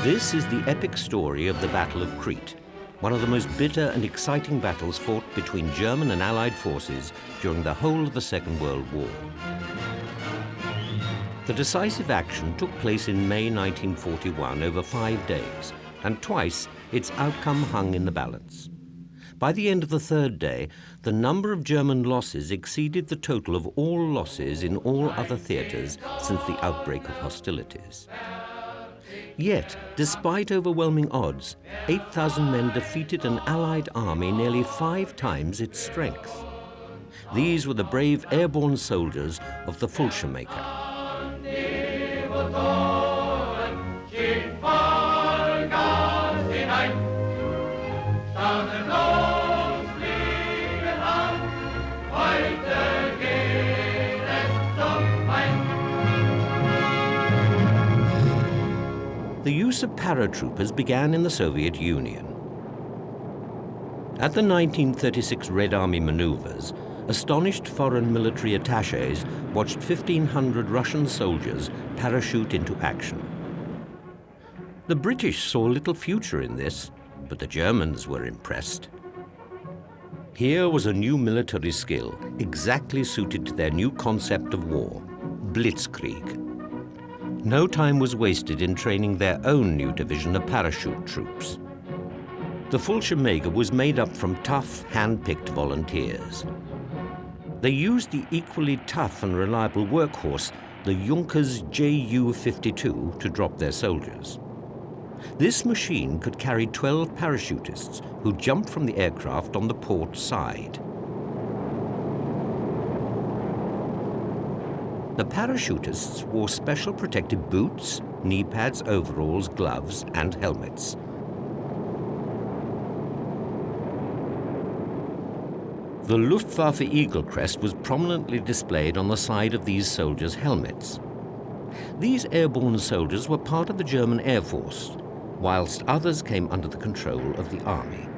This is the epic story of the Battle of Crete, one of the most bitter and exciting battles fought between German and Allied forces during the whole of the Second World War. The decisive action took place in May 1941 over 5 days, and twice its outcome hung in the balance. By the end of the third day, the number of German losses exceeded the total of all losses in all other theatres since the outbreak of hostilities. Yet, despite overwhelming odds, 8,000 men defeated an Allied army nearly 5 times its strength. These were the brave airborne soldiers of the Fallschirmjäger. The use of paratroopers began in the Soviet Union. At the 1936 Red Army maneuvers, astonished foreign military attachés watched 1,500 Russian soldiers parachute into action. The British saw little future in this, but the Germans were impressed. Here was a new military skill, exactly suited to their new concept of war, blitzkrieg. No time was wasted in training their own new division of parachute troops. The Fallschirmjäger was made up from tough, hand-picked volunteers. They used the equally tough and reliable workhorse, the Junkers Ju-52, to drop their soldiers. This machine could carry 12 parachutists who jumped from the aircraft on the port side. The parachutists wore special protective boots, knee pads, overalls, gloves, and helmets. The Luftwaffe Eagle crest was prominently displayed on the side of these soldiers' helmets. These airborne soldiers were part of the German Air Force, whilst others came under the control of the army.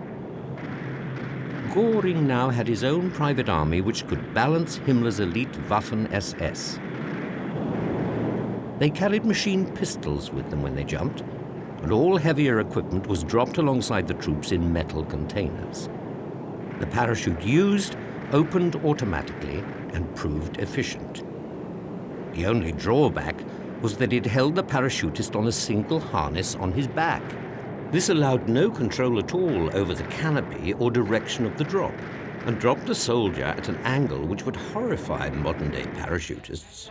Göring now had his own private army which could balance Himmler's elite Waffen-SS. They carried machine pistols with them when they jumped, and all heavier equipment was dropped alongside the troops in metal containers. The parachute used opened automatically and proved efficient. The only drawback was that it held the parachutist on a single harness on his back. This allowed no control at all over the canopy or direction of the drop, and dropped the soldier at an angle which would horrify modern-day parachutists.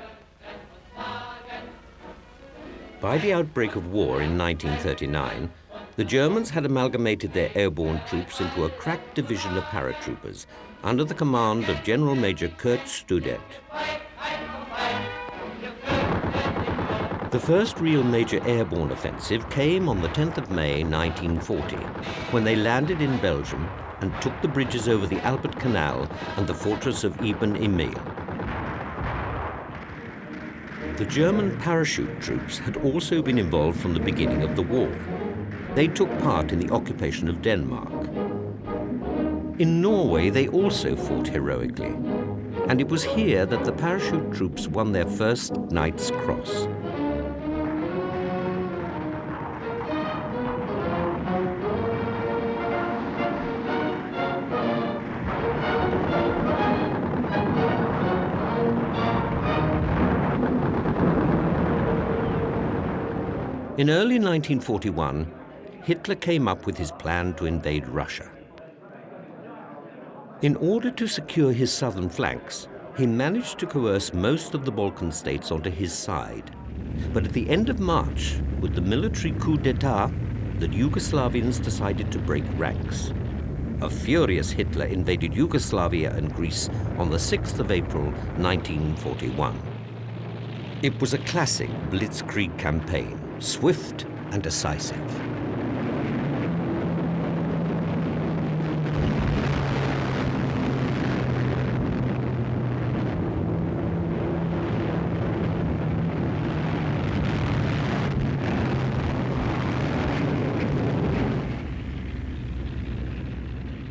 By the outbreak of war in 1939, the Germans had amalgamated their airborne troops into a crack division of paratroopers under the command of General Major Kurt Student. The first real major airborne offensive came on the 10th of May 1940, when they landed in Belgium and took the bridges over the Albert Canal and the fortress of Ibn Emil. The German parachute troops had also been involved from the beginning of the war. They took part in the occupation of Denmark. In Norway, they also fought heroically, and it was here that the parachute troops won their first Knight's Cross. In early 1941, Hitler came up with his plan to invade Russia. In order to secure his southern flanks, he managed to coerce most of the Balkan states onto his side. But at the end of March, with the military coup d'etat, the Yugoslavians decided to break ranks. A furious Hitler invaded Yugoslavia and Greece on the 6th of April, 1941. It was a classic blitzkrieg campaign, swift and decisive.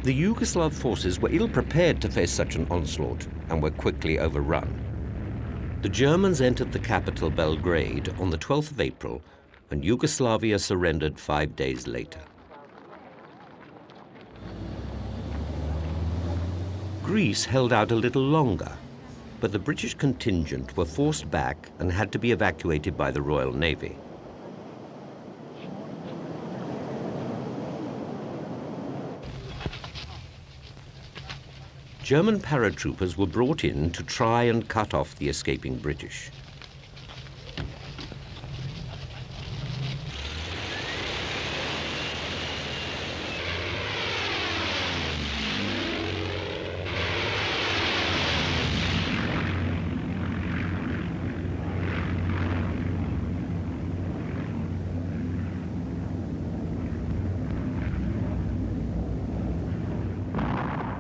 The Yugoslav forces were ill-prepared to face such an onslaught and were quickly overrun. The Germans entered the capital Belgrade on the 12th of April, and Yugoslavia surrendered 5 days later. Greece held out a little longer, but the British contingent were forced back and had to be evacuated by the Royal Navy. German paratroopers were brought in to try and cut off the escaping British.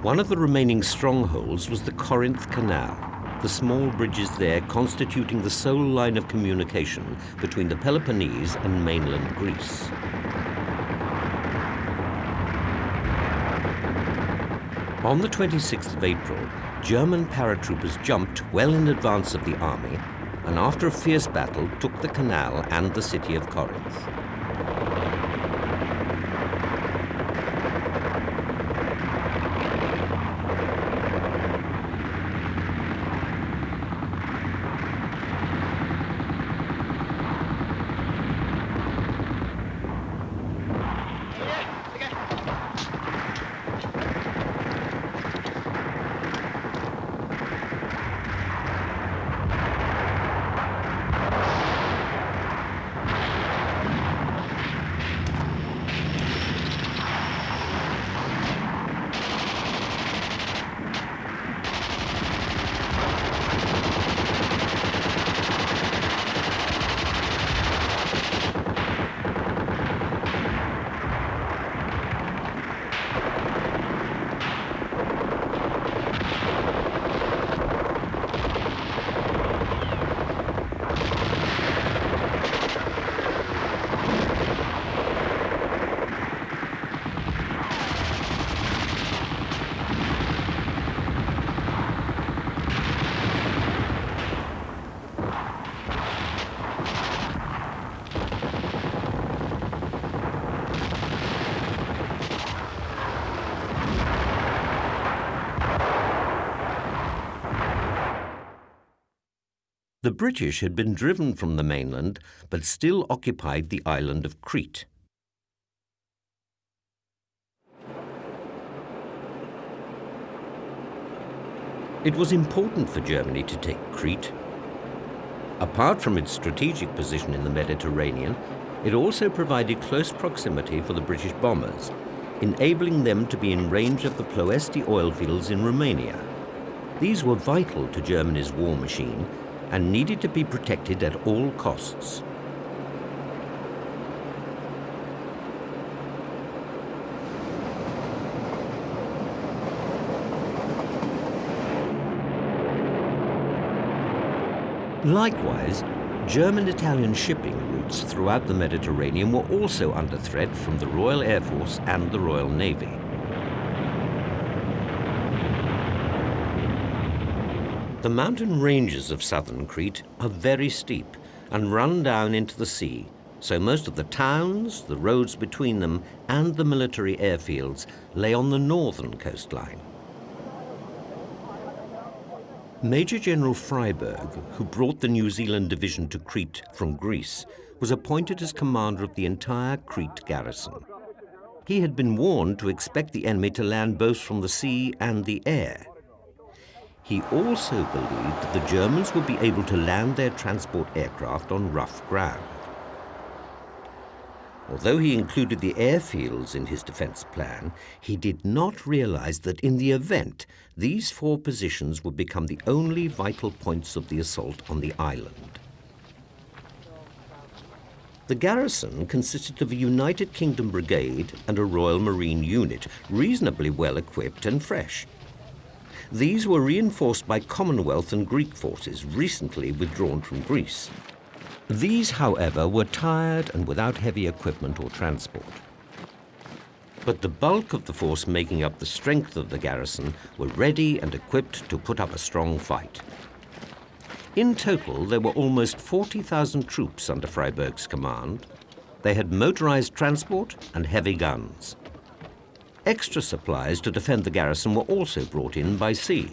One of the remaining strongholds was the Corinth Canal, the small bridges there constituting the sole line of communication between the Peloponnese and mainland Greece. On the 26th of April, German paratroopers jumped well in advance of the army, and after a fierce battle took the canal and the city of Corinth. The British had been driven from the mainland, but still occupied the island of Crete. It was important for Germany to take Crete. Apart from its strategic position in the Mediterranean, it also provided close proximity for the British bombers, enabling them to be in range of the Ploesti oil fields in Romania. These were vital to Germany's war machine and needed to be protected at all costs. Likewise, German-Italian shipping routes ports throughout the Mediterranean were also under threat from the Royal Air Force and the Royal Navy. The mountain ranges of southern Crete are very steep and run down into the sea, so most of the towns, the roads between them, and the military airfields lay on the northern coastline. Major General Freiberg, who brought the New Zealand division to Crete from Greece, was appointed as commander of the entire Crete garrison. He had been warned to expect the enemy to land both from the sea and the air. He also believed that the Germans would be able to land their transport aircraft on rough ground. Although he included the airfields in his defense plan, he did not realize that in the event, these 4 positions would become the only vital points of the assault on the island. The garrison consisted of a United Kingdom brigade and a Royal Marine unit, reasonably well equipped and fresh. These were reinforced by Commonwealth and Greek forces recently withdrawn from Greece. These, however, were tired and without heavy equipment or transport. But the bulk of the force making up the strength of the garrison were ready and equipped to put up a strong fight. In total, there were almost 40,000 troops under Freiberg's command. They had motorized transport and heavy guns. Extra supplies to defend the garrison were also brought in by sea.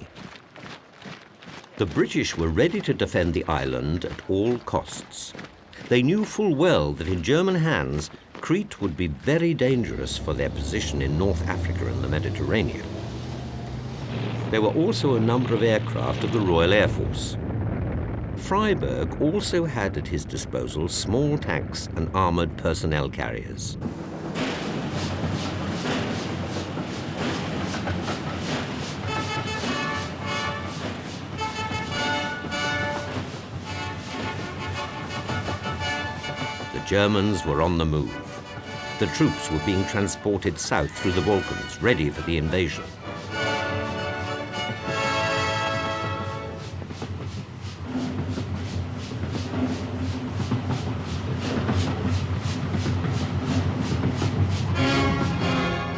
The British were ready to defend the island at all costs. They knew full well that in German hands, Crete would be very dangerous for their position in North Africa and the Mediterranean. There were also a number of aircraft of the Royal Air Force. Freiberg also had at his disposal small tanks and armored personnel carriers. The Germans were on the move. The troops were being transported south through the Balkans, ready for the invasion.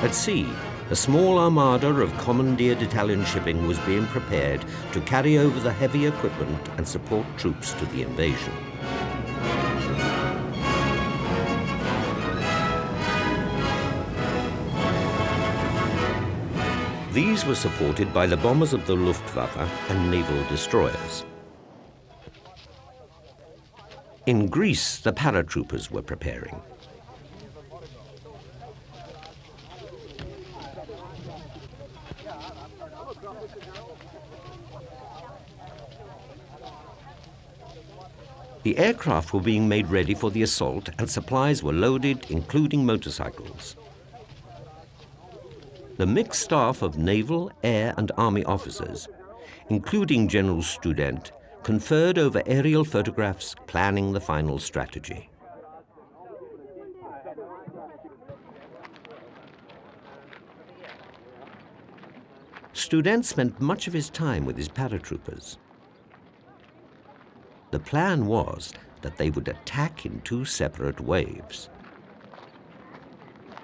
At sea, a small armada of commandeered Italian shipping was being prepared to carry over the heavy equipment and support troops to the invasion. These were supported by the bombers of the Luftwaffe and naval destroyers. In Greece, the paratroopers were preparing. The aircraft were being made ready for the assault and supplies were loaded, including motorcycles. The mixed staff of naval, air and army officers, including General Student, conferred over aerial photographs, planning the final strategy. Student spent much of his time with his paratroopers. The plan was that they would attack in 2 separate waves.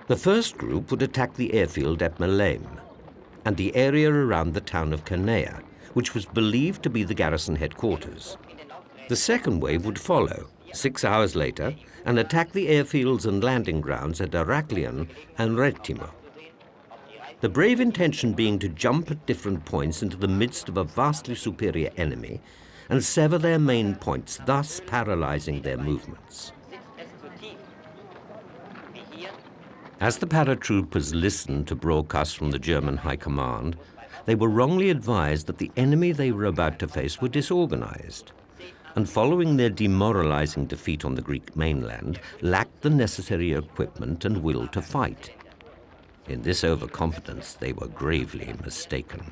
The first group would attack the airfield at Melem and the area around the town of Canea, which was believed to be the garrison headquarters. The second wave would follow, 6 hours later, and attack the airfields and landing grounds at Heraklion and Rettimo. The brave intention being to jump at different points into the midst of a vastly superior enemy and sever their main points, thus paralyzing their movements. As the paratroopers listened to broadcasts from the German High Command, they were wrongly advised that the enemy they were about to face were disorganized, and following their demoralizing defeat on the Greek mainland, lacked the necessary equipment and will to fight. In this overconfidence, they were gravely mistaken.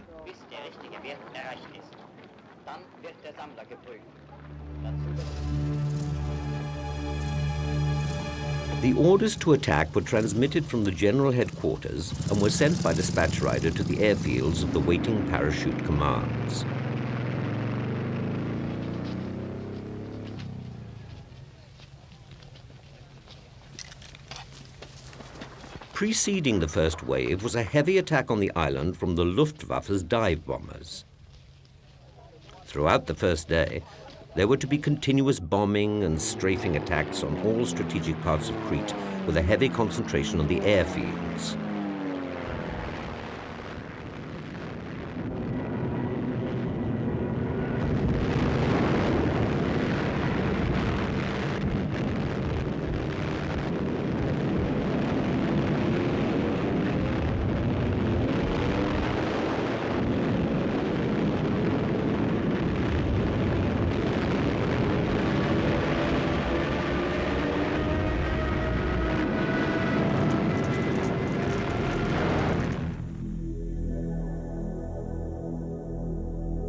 The orders to attack were transmitted from the general headquarters and were sent by dispatch rider to the airfields of the waiting parachute commands. Preceding the first wave was a heavy attack on the island from the Luftwaffe's dive bombers. Throughout the first day, there were to be continuous bombing and strafing attacks on all strategic parts of Crete, with a heavy concentration on the airfields.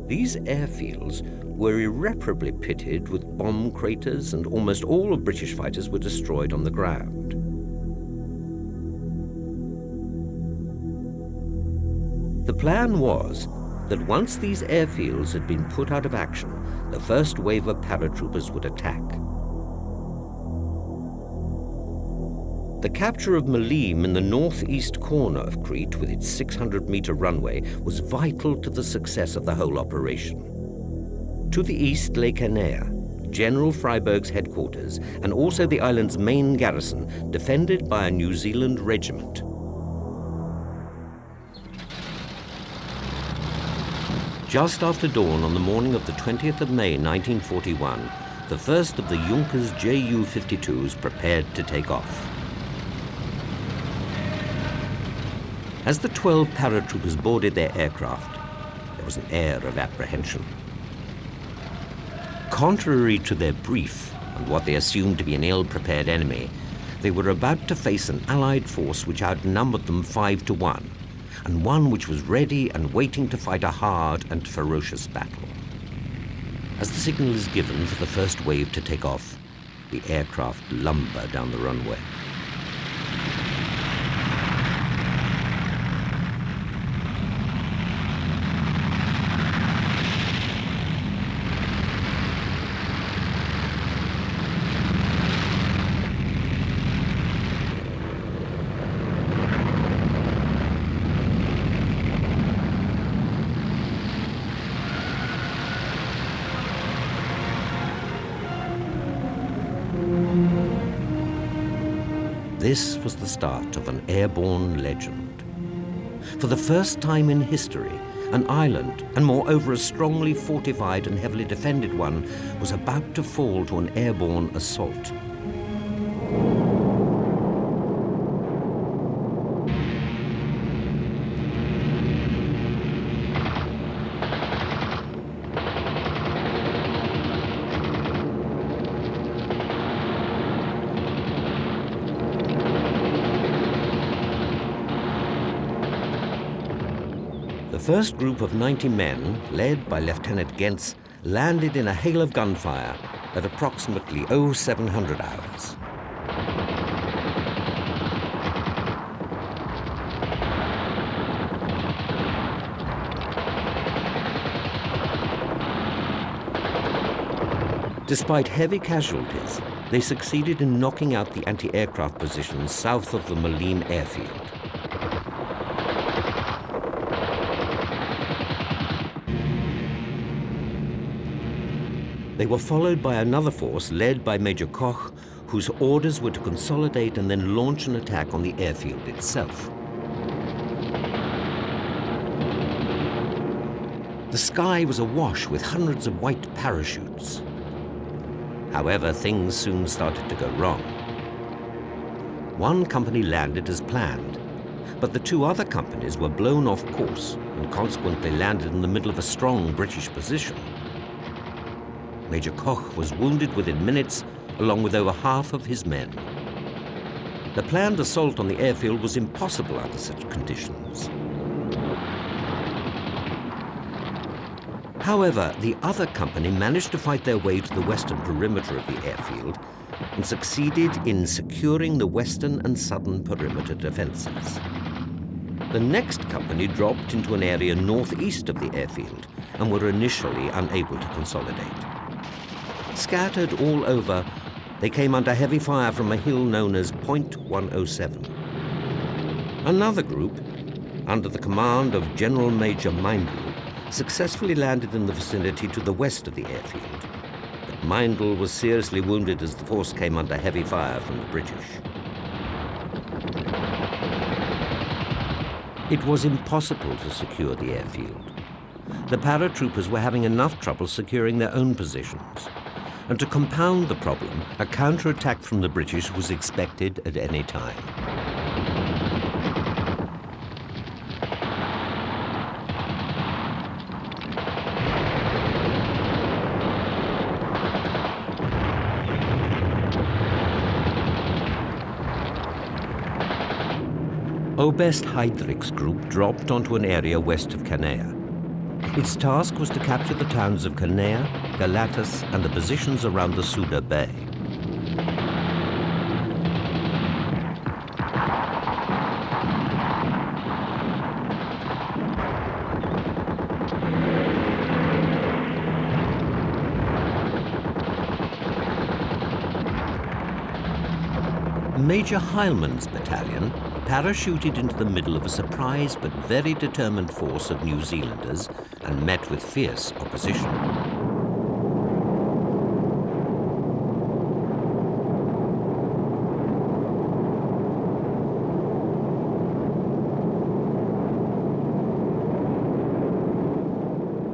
These airfields were irreparably pitted with bomb craters, and almost all of British fighters were destroyed on the ground. The plan was that once these airfields had been put out of action, the first wave of paratroopers would attack. The capture of Malim in the northeast corner of Crete with its 600-meter runway was vital to the success of the whole operation. To the east lay Canea, General Freiberg's headquarters, and also the island's main garrison, defended by a New Zealand regiment. Just after dawn on the morning of the 20th of May 1941, the first of the Junkers Ju-52s prepared to take off. As the 12 paratroopers boarded their aircraft, there was an air of apprehension. Contrary to their brief and what they assumed to be an ill-prepared enemy, they were about to face an Allied force which outnumbered them 5 to 1, and one which was ready and waiting to fight a hard and ferocious battle. As the signal is given for the first wave to take off, the aircraft lumber down the runway. This was the start of an airborne legend. For the first time in history, an island, and moreover a strongly fortified and heavily defended one, was about to fall to an airborne assault. The first group of 90 men, led by Lieutenant Gentz, landed in a hail of gunfire at approximately 0700 hours. Despite heavy casualties, they succeeded in knocking out the anti-aircraft positions south of the Malim airfield. They were followed by another force led by Major Koch, whose orders were to consolidate and then launch an attack on the airfield itself. The sky was awash with hundreds of white parachutes. However, things soon started to go wrong. One company landed as planned, but the two other companies were blown off course and consequently landed in the middle of a strong British position. Major Koch was wounded within minutes, along with over half of his men. The planned assault on the airfield was impossible under such conditions. However, the other company managed to fight their way to the western perimeter of the airfield and succeeded in securing the western and southern perimeter defenses. The next company dropped into an area northeast of the airfield and were initially unable to consolidate. Scattered all over, they came under heavy fire from a hill known as Point 107. Another group, under the command of General Major Meindl, successfully landed in the vicinity to the west of the airfield. But Meindl was seriously wounded as the force came under heavy fire from the British. It was impossible to secure the airfield. The paratroopers were having enough trouble securing their own positions. And to compound the problem, a counterattack from the British was expected at any time. Oberst Heydrich's group dropped onto an area west of Canea. Its task was to capture the towns of Canea, Galatas, and the positions around the Suda Bay. Major Heilmann's battalion parachuted into the middle of a surprised but very determined force of New Zealanders and met with fierce opposition.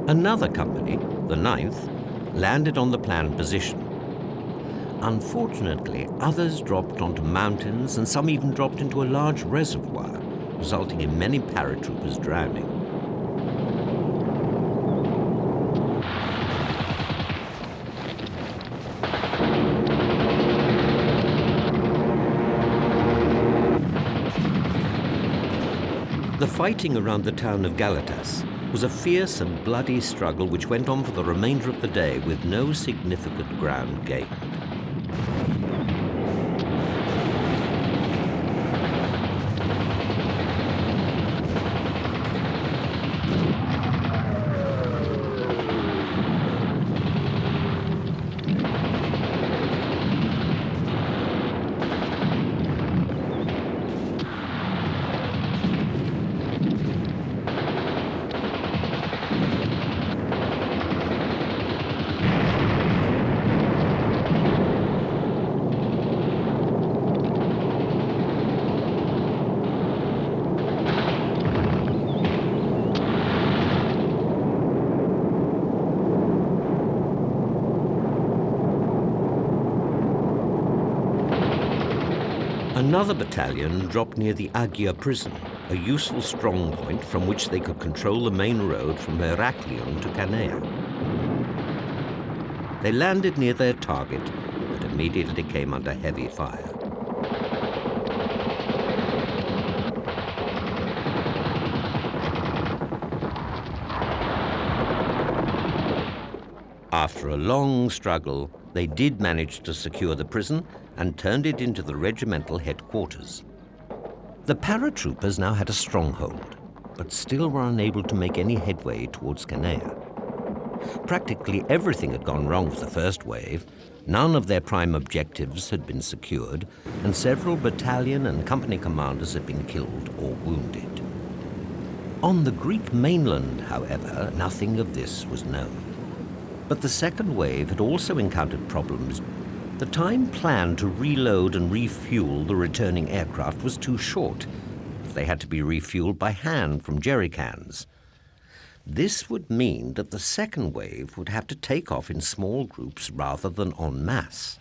Another company, the 9th, landed on the planned position. Unfortunately, others dropped onto mountains and some even dropped into a large reservoir, resulting in many paratroopers drowning. The fighting around the town of Galatas was a fierce and bloody struggle which went on for the remainder of the day with no significant ground gained. Another battalion dropped near the Agia prison, a useful strongpoint from which they could control the main road from Heraklion to Canea. They landed near their target, but immediately came under heavy fire. After a long struggle, they did manage to secure the prison and turned it into the regimental headquarters. The paratroopers now had a stronghold, but still were unable to make any headway towards Canea. Practically everything had gone wrong with the first wave. None of their prime objectives had been secured, and several battalion and company commanders had been killed or wounded. On the Greek mainland, however, nothing of this was known. But the second wave had also encountered problems. The time planned to reload and refuel the returning aircraft was too short, as they had to be refueled by hand from jerry cans. This would mean that the second wave would have to take off in small groups rather than en masse.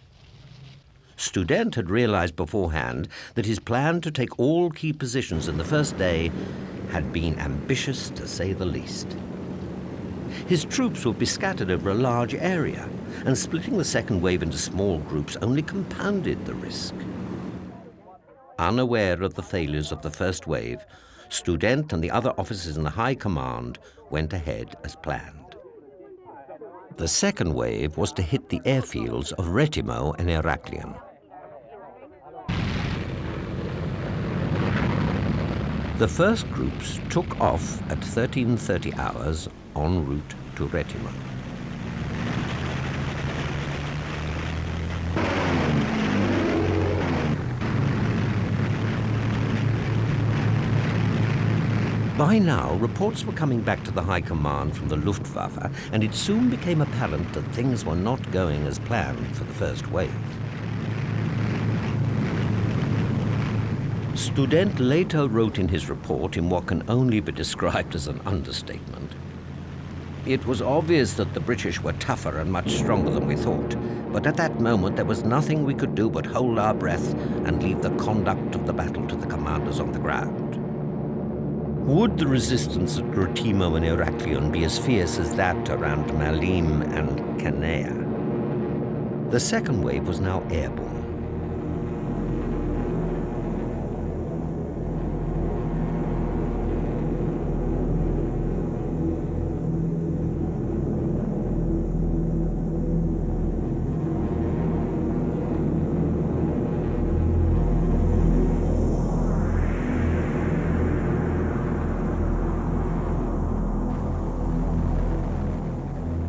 Student had realized beforehand that his plan to take all key positions in the first day had been ambitious, to say the least. His troops would be scattered over a large area, and splitting the second wave into small groups only compounded the risk. Unaware of the failures of the first wave, Student and the other officers in the high command went ahead as planned. The second wave was to hit the airfields of Retimo and Heraklion. The first groups took off at 13:30 hours en route to Retimo. By now, reports were coming back to the High Command from the Luftwaffe, and it soon became apparent that things were not going as planned for the first wave. Student later wrote in his report, in what can only be described as an understatement, "It was obvious that the British were tougher and much stronger than we thought, but at that moment there was nothing we could do but hold our breath and leave the conduct of the battle to the commanders on the ground." Would the resistance at Gretimo and Heraklion be as fierce as that around Malim and Canea? The second wave was now airborne.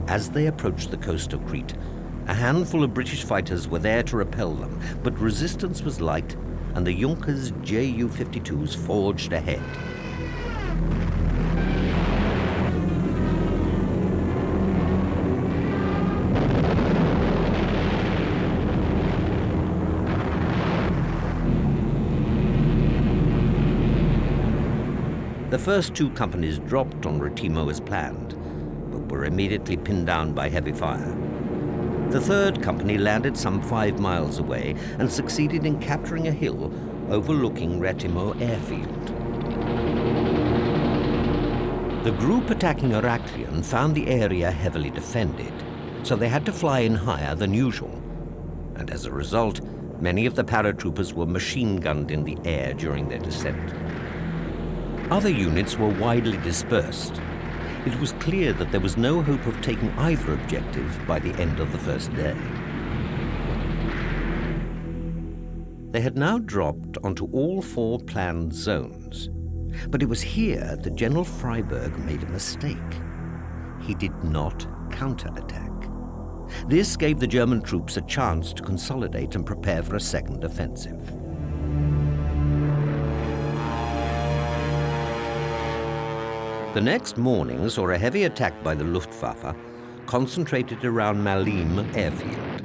As they approached the coast of Crete, a handful of British fighters were there to repel them, but resistance was light, and the Junkers Ju-52s forged ahead. The first two companies dropped on Gretimo as planned, but were immediately pinned down by heavy fire. The third company landed some 5 miles away and succeeded in capturing a hill overlooking Gretimo airfield. The group attacking Heraklion found the area heavily defended, so they had to fly in higher than usual. And as a result, many of the paratroopers were machine-gunned in the air during their descent. Other units were widely dispersed. It was clear that there was no hope of taking either objective by the end of the first day. They had now dropped onto all 4 planned zones, but it was here that General Freiberg made a mistake. He did not counterattack. This gave the German troops a chance to consolidate and prepare for a second offensive. The next morning saw a heavy attack by the Luftwaffe, concentrated around Malim airfield.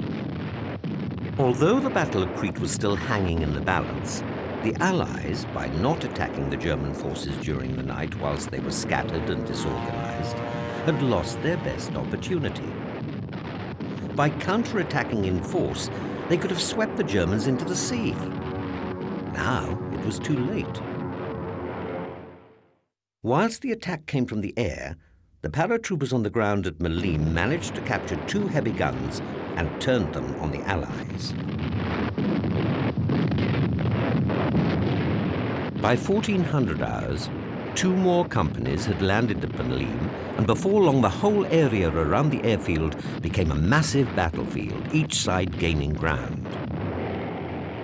Although the Battle of Crete was still hanging in the balance, the Allies, by not attacking the German forces during the night whilst they were scattered and disorganized, had lost their best opportunity. By counterattacking in force, they could have swept the Germans into the sea. Now it was too late. Whilst the attack came from the air, the paratroopers on the ground at Malim managed to capture 2 heavy guns and turned them on the Allies. By 1400 hours, 2 more companies had landed at Malim, and before long the whole area around the airfield became a massive battlefield, each side gaining ground.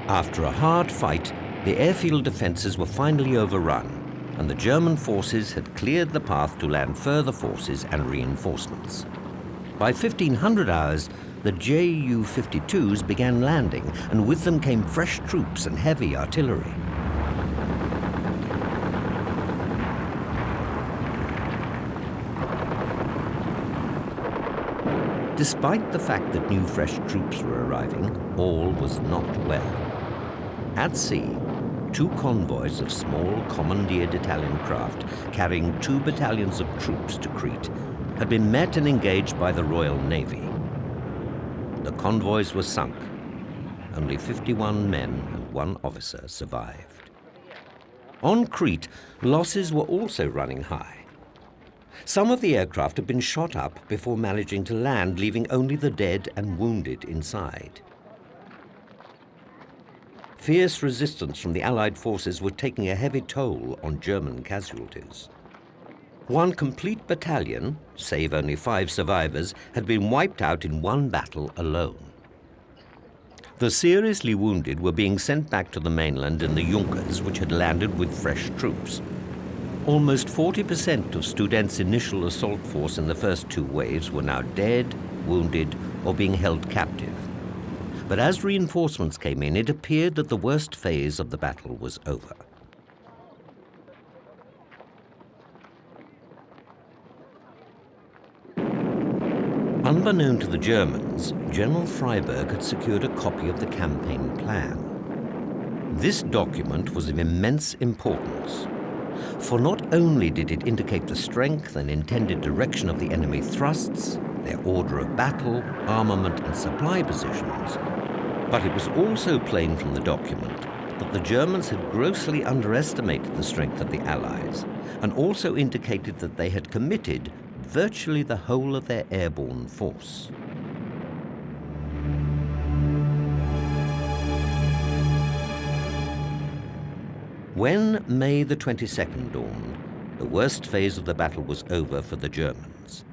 After a hard fight, the airfield defenses were finally overrun, and the German forces had cleared the path to land further forces and reinforcements. By 1500 hours, the Ju-52s began landing, and with them came fresh troops and heavy artillery. Despite the fact that new fresh troops were arriving, all was not well. At sea, 2 convoys of small commandeered Italian craft carrying 2 battalions of troops to Crete had been met and engaged by the Royal Navy. The convoys were sunk. Only 51 men and 1 officer survived. On Crete, losses were also running high. Some of the aircraft had been shot up before managing to land, leaving only the dead and wounded inside. Fierce resistance from the Allied forces were taking a heavy toll on German casualties. 1 complete battalion, save only 5 survivors, had been wiped out in 1 battle alone. The seriously wounded were being sent back to the mainland in the Junkers, which had landed with fresh troops. Almost 40% of Student's initial assault force in the first 2 waves were now dead, wounded, or being held captive. But as reinforcements came in, it appeared that the worst phase of the battle was over. Unbeknown to the Germans, General Freiberg had secured a copy of the campaign plan. This document was of immense importance, for not only did it indicate the strength and intended direction of the enemy thrusts, their order of battle, armament and supply positions, but it was also plain from the document that the Germans had grossly underestimated the strength of the Allies, and also indicated that they had committed virtually the whole of their airborne force. When May the 22nd dawned, the worst phase of the battle was over for the Germans.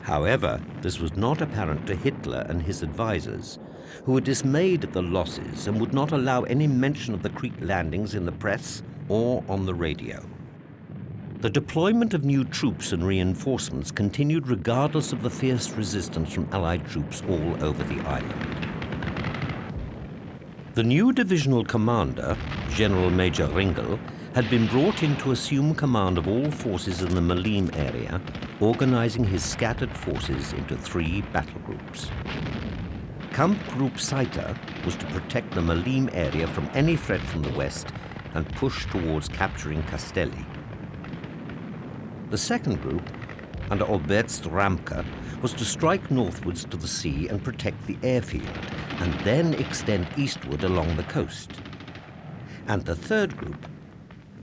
However, this was not apparent to Hitler and his advisors, who were dismayed at the losses and would not allow any mention of the Crete landings in the press or on the radio. The deployment of new troops and reinforcements continued regardless of the fierce resistance from Allied troops all over the island. The new divisional commander, General Major Ringel, had been brought in to assume command of all forces in the Malines area, organizing his scattered forces into 3 battle groups. Camp Group Saita was to protect the Malines area from any threat from the west and push towards capturing Castelli. The second group, under Oberst Ramke, was to strike northwards to the sea and protect the airfield, and then extend eastward along the coast. And the third group,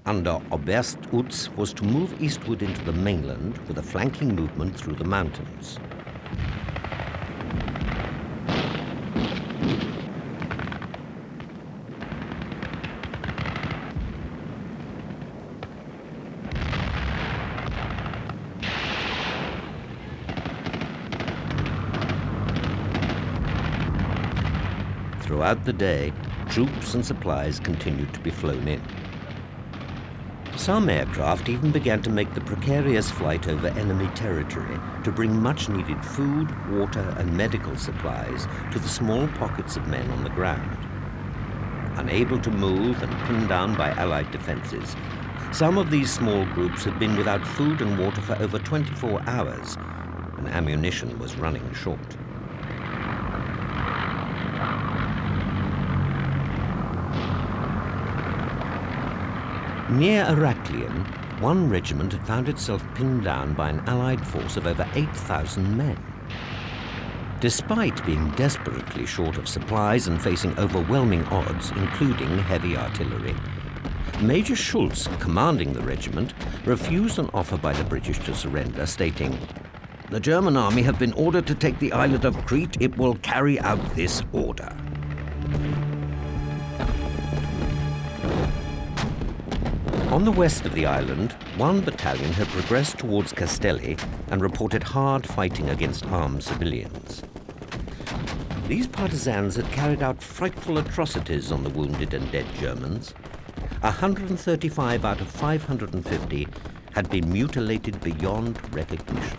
under Oberst Utz, was to move eastward into the mainland with a flanking movement through the mountains. Throughout the day, troops and supplies continued to be flown in. Some aircraft even began to make the precarious flight over enemy territory to bring much-needed food, water, and medical supplies to the small pockets of men on the ground. Unable to move and pinned down by Allied defenses, some of these small groups had been without food and water for over 24 hours, and ammunition was running short. Near Heraklion, one regiment had found itself pinned down by an Allied force of over 8,000 men. Despite being desperately short of supplies and facing overwhelming odds, including heavy artillery, Major Schultz, commanding the regiment, refused an offer by the British to surrender, stating, "The German army have been ordered to take the island of Crete. It will carry out this order." On the west of the island, one battalion had progressed towards Castelli and reported hard fighting against armed civilians. These partisans had carried out frightful atrocities on the wounded and dead Germans. 135 out of 550 had been mutilated beyond recognition.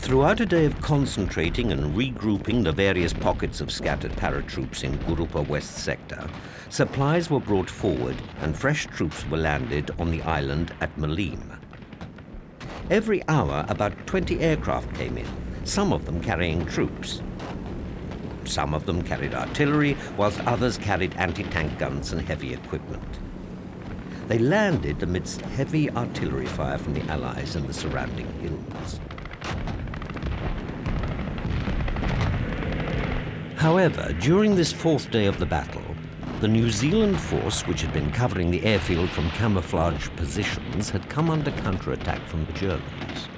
Throughout a day of concentrating and regrouping the various pockets of scattered paratroops in Gurupa West sector, supplies were brought forward and fresh troops were landed on the island at Malines. Every hour, about 20 aircraft came in, some of them carrying troops. Some of them carried artillery, whilst others carried anti-tank guns and heavy equipment. They landed amidst heavy artillery fire from the Allies and the surrounding hills. However, during this 4th day of the battle, the New Zealand force, which had been covering the airfield from camouflage positions, had come under counterattack from the Germans.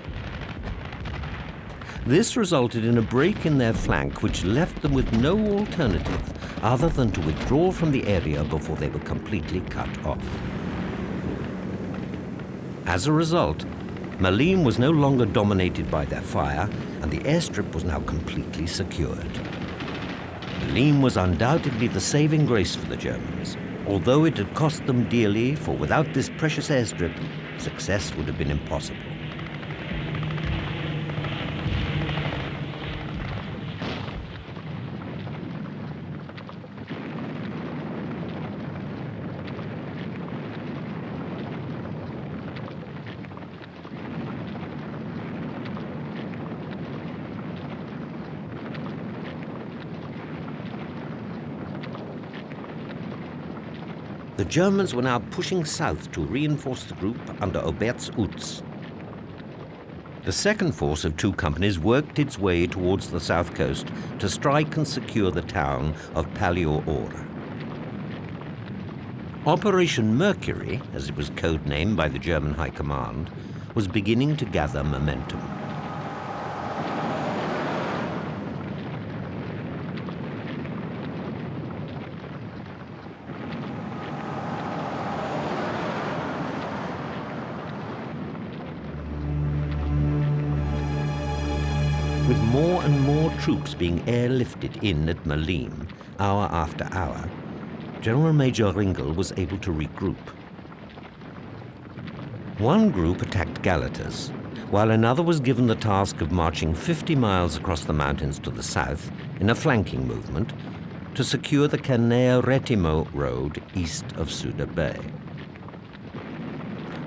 This resulted in a break in their flank, which left them with no alternative other than to withdraw from the area before they were completely cut off. As a result, Malines was no longer dominated by their fire, and the airstrip was now completely secured. Malines was undoubtedly the saving grace for the Germans, although it had cost them dearly, for without this precious airstrip, success would have been impossible. The Germans were now pushing south to reinforce the group under Oberst Utz. The second force of 2 companies worked its way towards the south coast to strike and secure the town of Paleo-Ora. Operation Mercury, as it was codenamed by the German High Command, was beginning to gather momentum. With more and more troops being airlifted in at Malines, hour after hour, General Major Ringel was able to regroup. One group attacked Galatas, while another was given the task of marching 50 miles across the mountains to the south in a flanking movement to secure the Canea-Retimo road east of Suda Bay.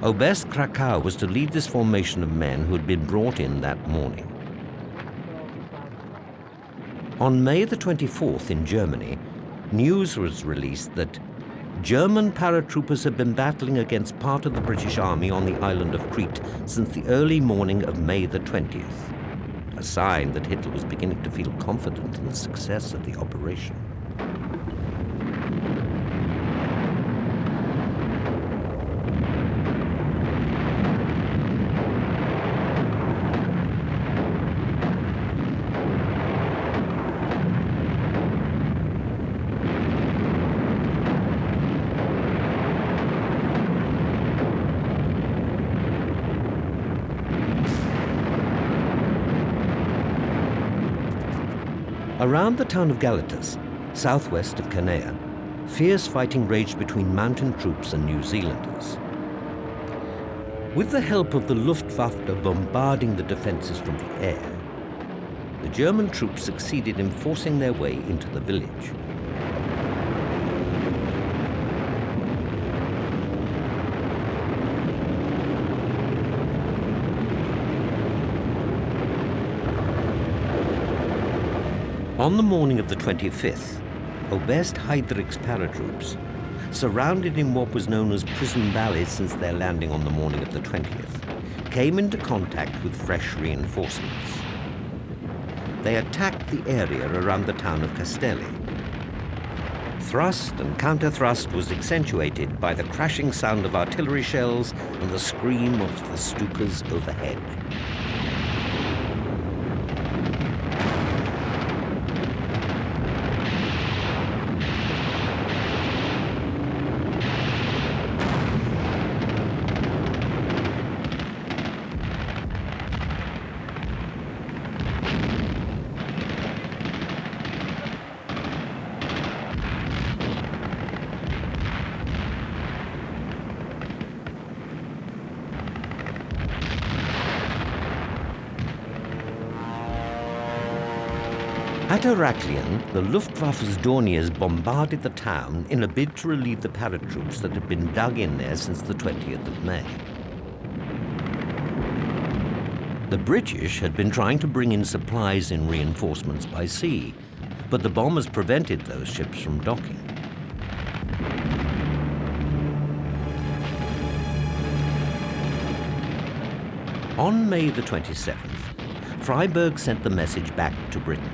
Oberst Krakow was to lead this formation of men who had been brought in that morning. On May the 24th in Germany, news was released that German paratroopers had been battling against part of the British Army on the island of Crete since the early morning of May the 20th, a sign that Hitler was beginning to feel confident in the success of the operation. Around the town of Galatas, southwest of Canea, fierce fighting raged between mountain troops and New Zealanders. With the help of the Luftwaffe bombarding the defenses from the air, the German troops succeeded in forcing their way into the village. On the morning of the 25th, Oberst Heydrich's paratroops, surrounded in what was known as Prison Valley since their landing on the morning of the 20th, came into contact with fresh reinforcements. They attacked the area around the town of Castelli. Thrust and counter-thrust was accentuated by the crashing sound of artillery shells and the scream of the Stukas overhead. At Heraklion, the Luftwaffe's Dorniers bombarded the town in a bid to relieve the paratroops that had been dug in there since the 20th of May. The British had been trying to bring in supplies and reinforcements by sea, but the bombers prevented those ships from docking. On May the 27th, Freiburg sent the message back to Britain.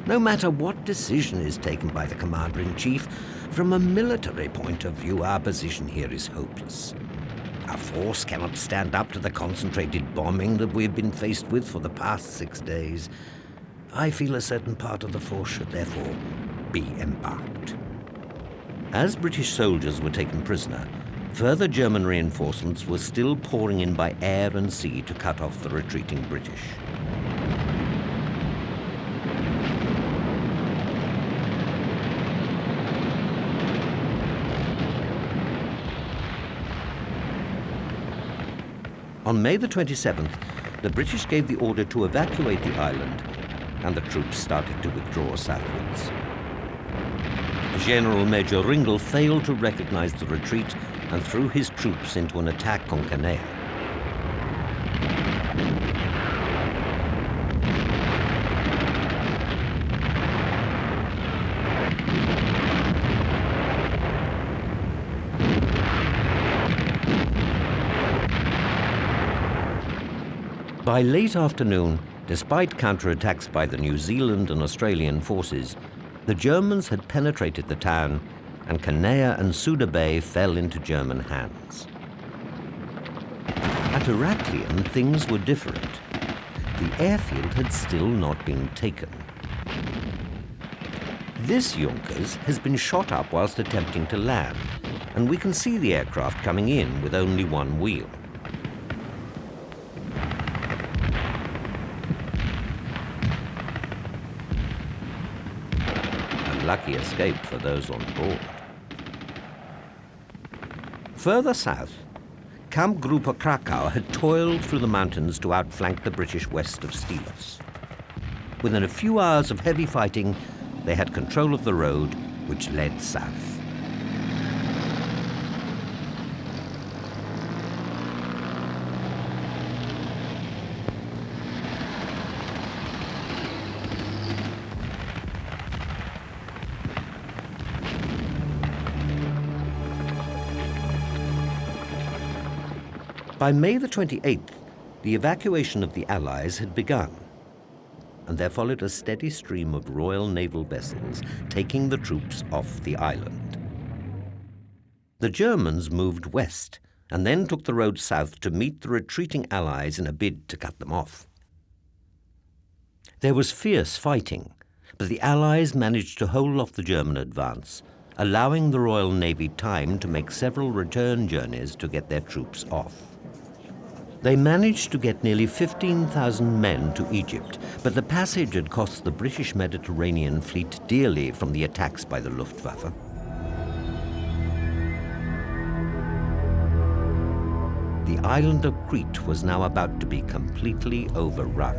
No matter what decision is taken by the Commander-in-Chief, from a military point of view, our position here is hopeless. Our force cannot stand up to the concentrated bombing that we've been faced with for the past 6 days. I feel a certain part of the force should therefore be embarked. As British soldiers were taken prisoner, further German reinforcements were still pouring in by air and sea to cut off the retreating British. On May the 27th, the British gave the order to evacuate the island, and the troops started to withdraw southwards. General Major Ringel failed to recognize the retreat and threw his troops into an attack on Canea. By late afternoon, despite counterattacks by the New Zealand and Australian forces, the Germans had penetrated the town, and Canea and Suda Bay fell into German hands. At Heraklion, things were different. The airfield had still not been taken. This Junkers has been shot up whilst attempting to land, and we can see the aircraft coming in with only one wheel. A lucky escape for those on board. Further south, Kampfgruppe Krakow had toiled through the mountains to outflank the British west of Stylos. Within a few hours of heavy fighting, they had control of the road which led south. By May the 28th, the evacuation of the Allies had begun, and there followed a steady stream of Royal Naval vessels taking the troops off the island. The Germans moved west and then took the road south to meet the retreating Allies in a bid to cut them off. There was fierce fighting, but the Allies managed to hold off the German advance, allowing the Royal Navy time to make several return journeys to get their troops off. They managed to get nearly 15,000 men to Egypt, but the passage had cost the British Mediterranean fleet dearly from the attacks by the Luftwaffe. The island of Crete was now about to be completely overrun.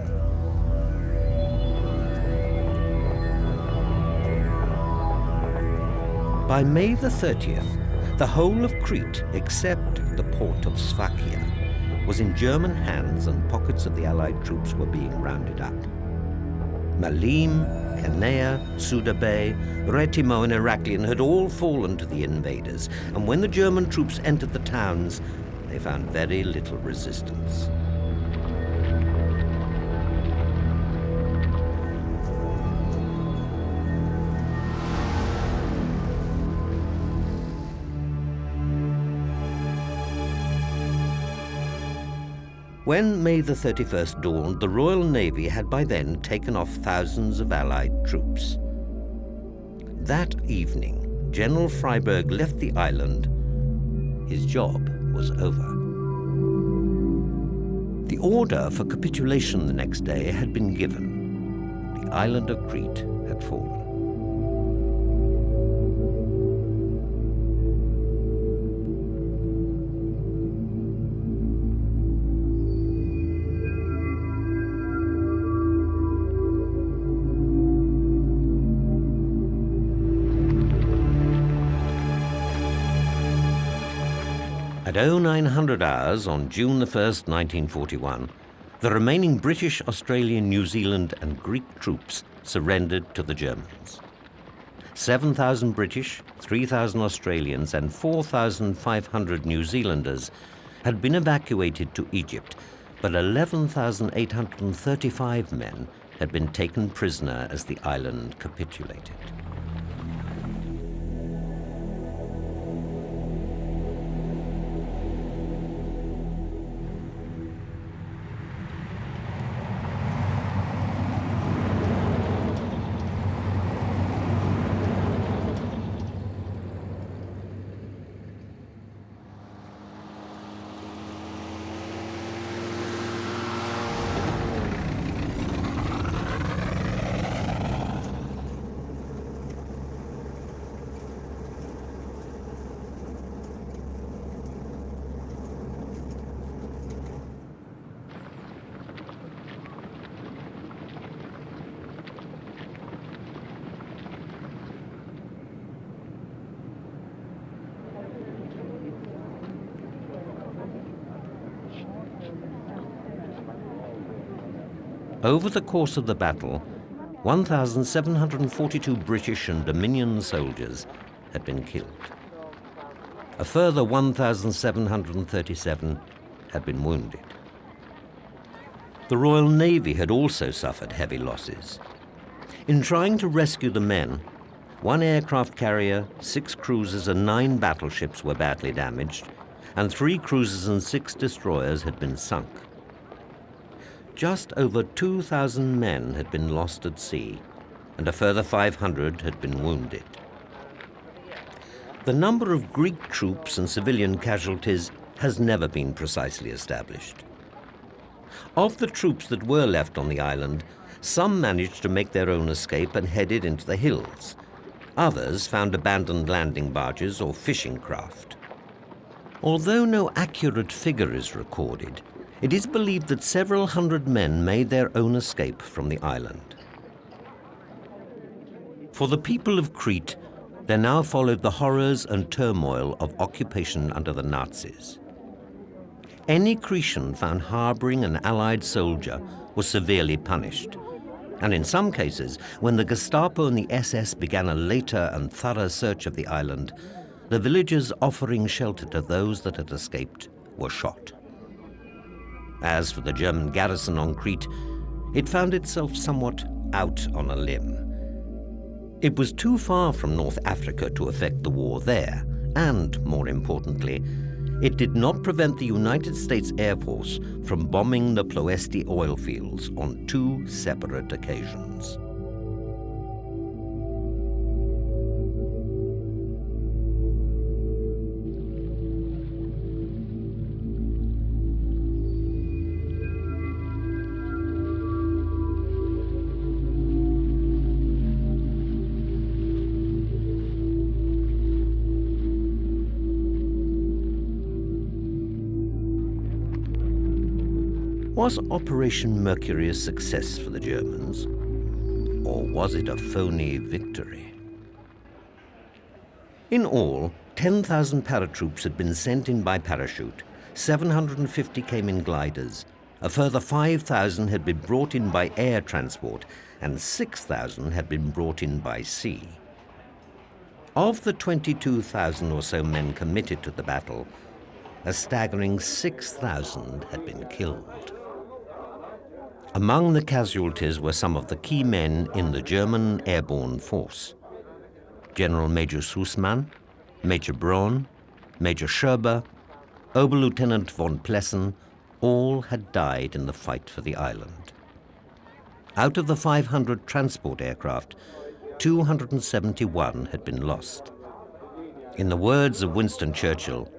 By May the 30th, the whole of Crete, except the port of Sfakia, was in German hands, and pockets of the Allied troops were being rounded up. Malim, Canea, Suda Bay, Retimo and Heraklion had all fallen to the invaders, and when the German troops entered the towns, they found very little resistance. When May the 31st dawned, the Royal Navy had by then taken off thousands of Allied troops. That evening, General Freyberg left the island. His job was over. The order for capitulation the next day had been given. The island of Crete had fallen. At 0900 hours on June the 1st, 1941, the remaining British, Australian, New Zealand and Greek troops surrendered to the Germans. 7,000 British, 3,000 Australians and 4,500 New Zealanders had been evacuated to Egypt, but 11,835 men had been taken prisoner as the island capitulated. Over the course of the battle, 1,742 British and Dominion soldiers had been killed. A further 1,737 had been wounded. The Royal Navy had also suffered heavy losses. In trying to rescue the men, 1 aircraft carrier, 6 cruisers and 9 battleships were badly damaged, and 3 cruisers and 6 destroyers had been sunk. Just over 2,000 men had been lost at sea, and a further 500 had been wounded. The number of Greek troops and civilian casualties has never been precisely established. Of the troops that were left on the island, some managed to make their own escape and headed into the hills. Others found abandoned landing barges or fishing craft. Although no accurate figure is recorded, it is believed that several hundred men made their own escape from the island. For the people of Crete, there now followed the horrors and turmoil of occupation under the Nazis. Any Cretan found harboring an Allied soldier was severely punished. And in some cases, when the Gestapo and the SS began a later and thorough search of the island, the villagers offering shelter to those that had escaped were shot. As for the German garrison on Crete, it found itself somewhat out on a limb. It was too far from North Africa to affect the war there, and, more importantly, it did not prevent the United States Air Force from bombing the Ploesti oil fields on 2 separate occasions. Was Operation Mercury a success for the Germans, or was it a phony victory? In all, 10,000 paratroops had been sent in by parachute, 750 came in gliders, a further 5,000 had been brought in by air transport, and 6,000 had been brought in by sea. Of the 22,000 or so men committed to the battle, a staggering 6,000 had been killed. Among the casualties were some of the key men in the German airborne force. General Major Sussmann, Major Braun, Major Scherber, Oberlieutenant von Plessen, all had died in the fight for the island. Out of the 500 transport aircraft, 271 had been lost. In the words of Winston Churchill,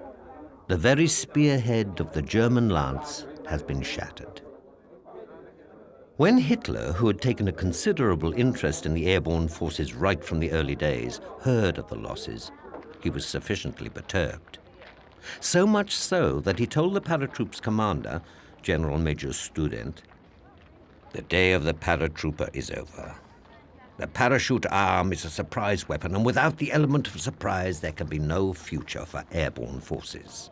the very spearhead of the German lance has been shattered. When Hitler, who had taken a considerable interest in the airborne forces right from the early days, heard of the losses, he was sufficiently perturbed. So much so that he told the paratroops commander, General Major Student, "The day of the paratrooper is over. The parachute arm is a surprise weapon, and without the element of surprise, there can be no future for airborne forces."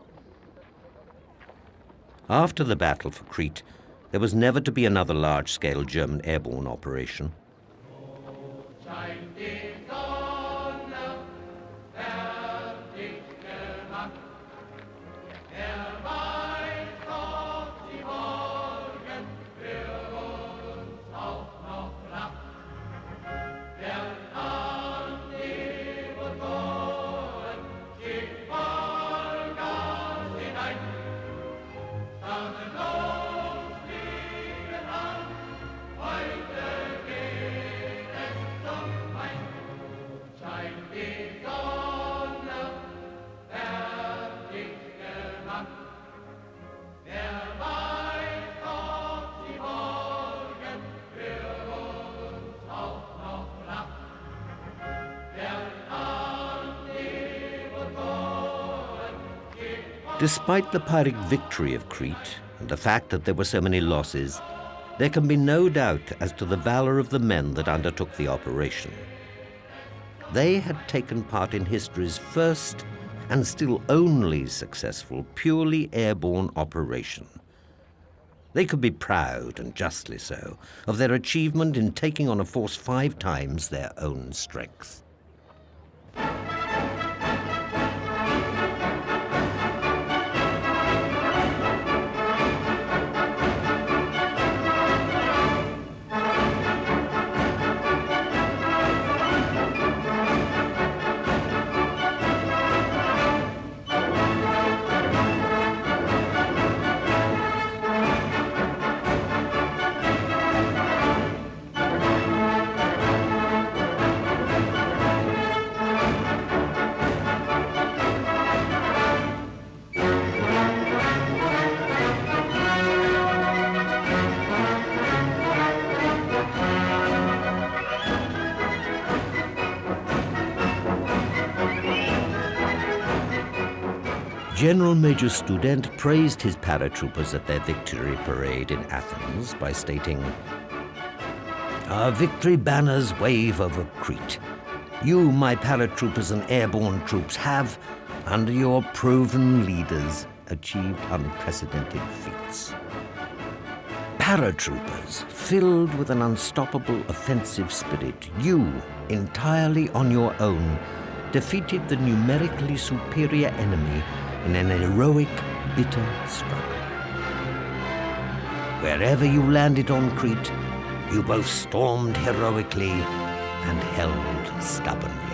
After the battle for Crete, there was never to be another large-scale German airborne operation. Despite the Pyrrhic victory of Crete and the fact that there were so many losses, there can be no doubt as to the valor of the men that undertook the operation. They had taken part in history's first and still only successful purely airborne operation. They could be proud, and justly so, of their achievement in taking on a force 5 times their own strength. General Major Student praised his paratroopers at their victory parade in Athens by stating, "Our victory banners wave over Crete. You, my paratroopers and airborne troops, have, under your proven leaders, achieved unprecedented feats." Paratroopers, filled with an unstoppable offensive spirit, you, entirely on your own, defeated the numerically superior enemy in an heroic, bitter struggle. Wherever you landed on Crete, you both stormed heroically and held stubbornly.